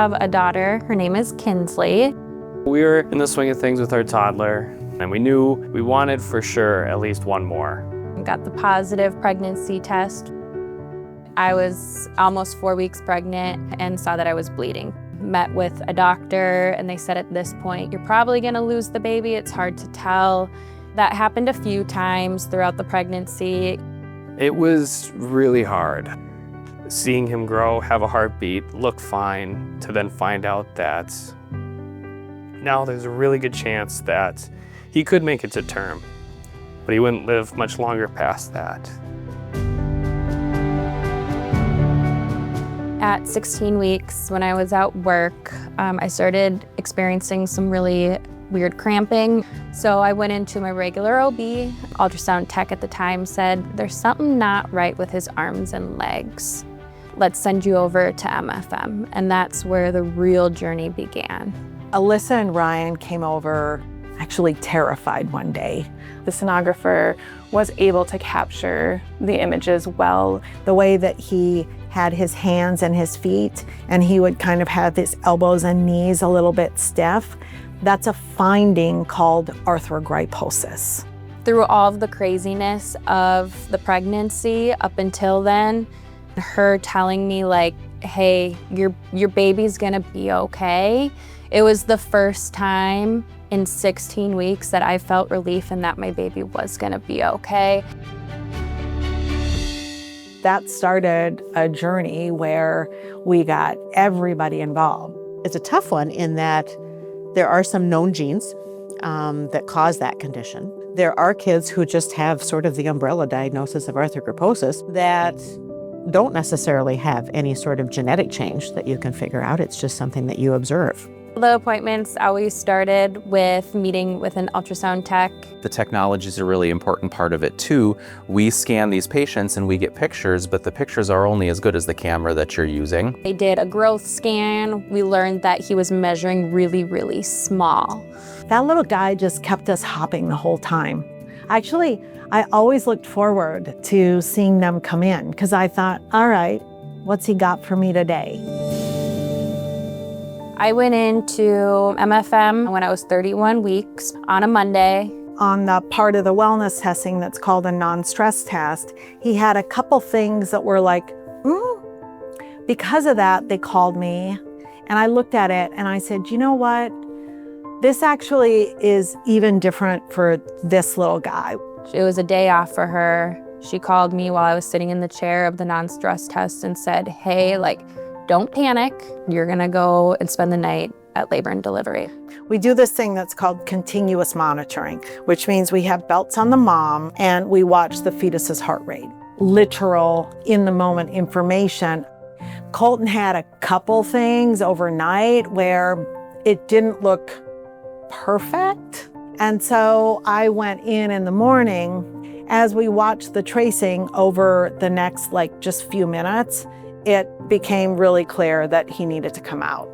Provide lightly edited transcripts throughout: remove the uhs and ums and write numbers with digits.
have a daughter. Her name is Kinsley. We were in the swing of things with our toddler, and we knew we wanted for sure at least one more. Got the positive pregnancy test. I was almost 4 weeks pregnant and saw that I was bleeding. Met with a doctor, and they said at this point, you're probably gonna lose the baby. It's hard to tell. That happened a few times throughout the pregnancy. It was really hard. Seeing him grow, have a heartbeat, look fine, to then find out that now there's a really good chance that he could make it to term, but he wouldn't live much longer past that. At 16 weeks, when I was at work, I started experiencing some really weird cramping. So I went into my regular OB. Ultrasound tech at the time said, there's something not right with his arms and legs. Let's send you over to MFM. And that's where the real journey began. Alyssa and Ryan came over actually terrified one day. The sonographer was able to capture the images well. The way that he had his hands and his feet, and he would kind of have his elbows and knees a little bit stiff, that's a finding called arthrogryposis. Through all of the craziness of the pregnancy up until then, her telling me like, hey, your baby's gonna be okay. It was the first time in 16 weeks that I felt relief and that my baby was gonna be okay. That started a journey where we got everybody involved. It's a tough one in that there are some known genes that cause that condition. There are kids who just have sort of the umbrella diagnosis of arthrogryposis that don't necessarily have any sort of genetic change that you can figure out. It's just something that you observe. The appointments always started with meeting with an ultrasound tech. The technology is a really important part of it too. We scan these patients and we get pictures, but the pictures are only as good as the camera that you're using. They did a growth scan. We learned that he was measuring really, really small. That little guy just kept us hopping the whole time. Actually, I always looked forward to seeing them come in because I thought, all right, what's he got for me today? I went into MFM when I was 31 weeks on a Monday. On the part of the wellness testing that's called a non-stress test, he had a couple things that were like, Because of that, they called me and I looked at it and I said, you know what? This actually is even different for this little guy. It was a day off for her. She called me while I was sitting in the chair of the non-stress test and said, hey, don't panic. You're gonna go and spend the night at labor and delivery. We do this thing that's called continuous monitoring, which means we have belts on the mom and we watch the fetus's heart rate. Literal, in the moment information. Colton had a couple things overnight where it didn't look perfect. And so I went in the morning. As we watched the tracing over the next just few minutes, it became really clear that he needed to come out.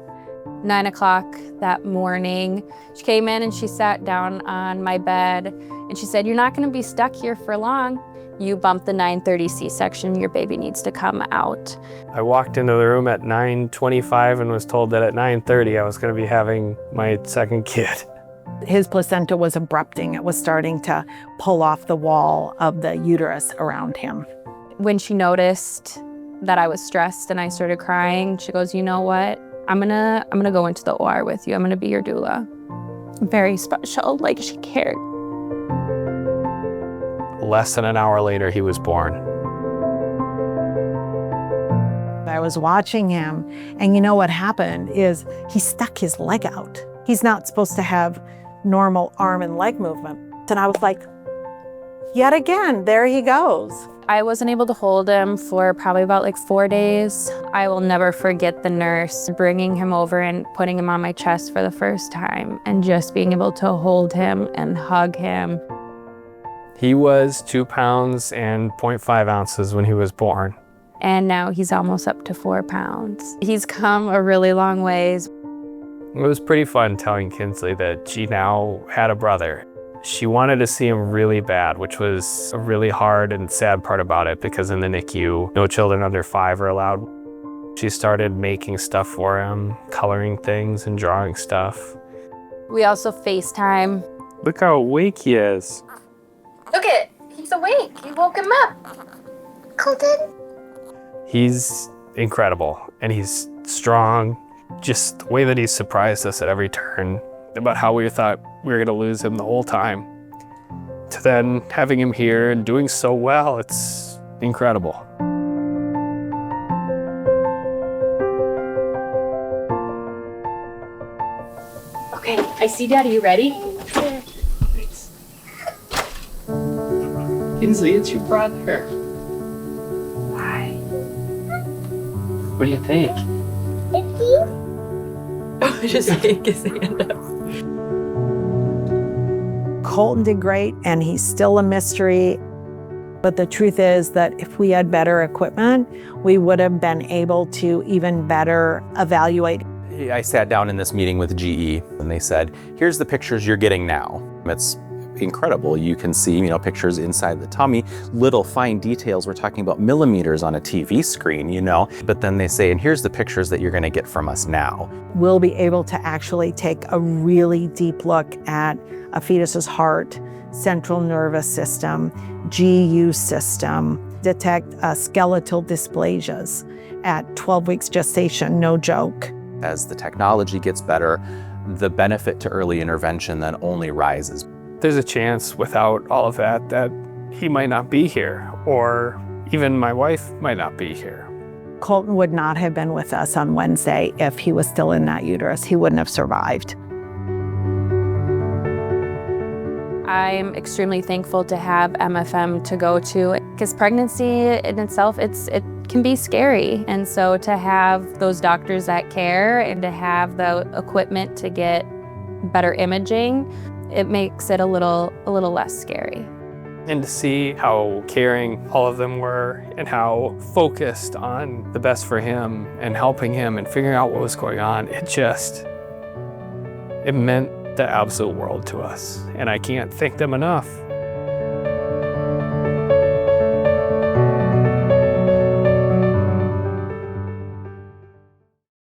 9 o'clock that morning, she came in and she sat down on my bed and she said, you're not gonna be stuck here for long. You bumped the 9:30 C-section, your baby needs to come out. I walked into the room at 9:25 and was told that at 9:30 I was gonna be having my second kid. His placenta was abrupting. It was starting to pull off the wall of the uterus around him. When she noticed that I was stressed and I started crying, she goes, you know what? I'm gonna go into the OR with you. I'm gonna be your doula. Very special, she cared. Less than an hour later, he was born. I was watching him, and you know what happened is he stuck his leg out. He's not supposed to have normal arm and leg movement. And I was like, yet again, there he goes. I wasn't able to hold him for probably about 4 days. I will never forget the nurse bringing him over and putting him on my chest for the first time and just being able to hold him and hug him. He was 2 pounds and 0.5 ounces when he was born. And now he's almost up to 4 pounds. He's come a really long ways. It was pretty fun telling Kinsley that she now had a brother. She wanted to see him really bad, which was a really hard and sad part about it because in the NICU, no children under 5 are allowed. She started making stuff for him, coloring things and drawing stuff. We also FaceTime. Look how awake he is. Look it, he's awake. You woke him up. Colton? He's incredible and he's strong. Just the way that he's surprised us at every turn about how we thought we were gonna lose him the whole time. To then having him here and doing so well, it's incredible. Okay, I see Daddy. You ready? Thanks. Kinsley, it's your brother. Hi. What do you think? Just take his hand up. Colton did great, and he's still a mystery. But the truth is that if we had better equipment, we would have been able to even better evaluate. I sat down in this meeting with GE and they said, here's the pictures you're getting now. It's incredible. You can see, pictures inside the tummy, little fine details. We're talking about millimeters on a TV screen, But then they say, and here's the pictures that you're going to get from us now. We'll be able to actually take a really deep look at a fetus's heart, central nervous system, GU system, detect skeletal dysplasias at 12 weeks gestation, no joke. As the technology gets better, the benefit to early intervention then only rises. There's a chance without all of that he might not be here, or even my wife might not be here. Colton would not have been with us on Wednesday if he was still in that uterus. He wouldn't have survived. I'm extremely thankful to have MFM to go to, because pregnancy in itself, it can be scary. And so to have those doctors that care and to have the equipment to get better imaging, it makes it a little less scary. And to see how caring all of them were and how focused on the best for him and helping him and figuring out what was going on, it meant the absolute world to us. And I can't thank them enough.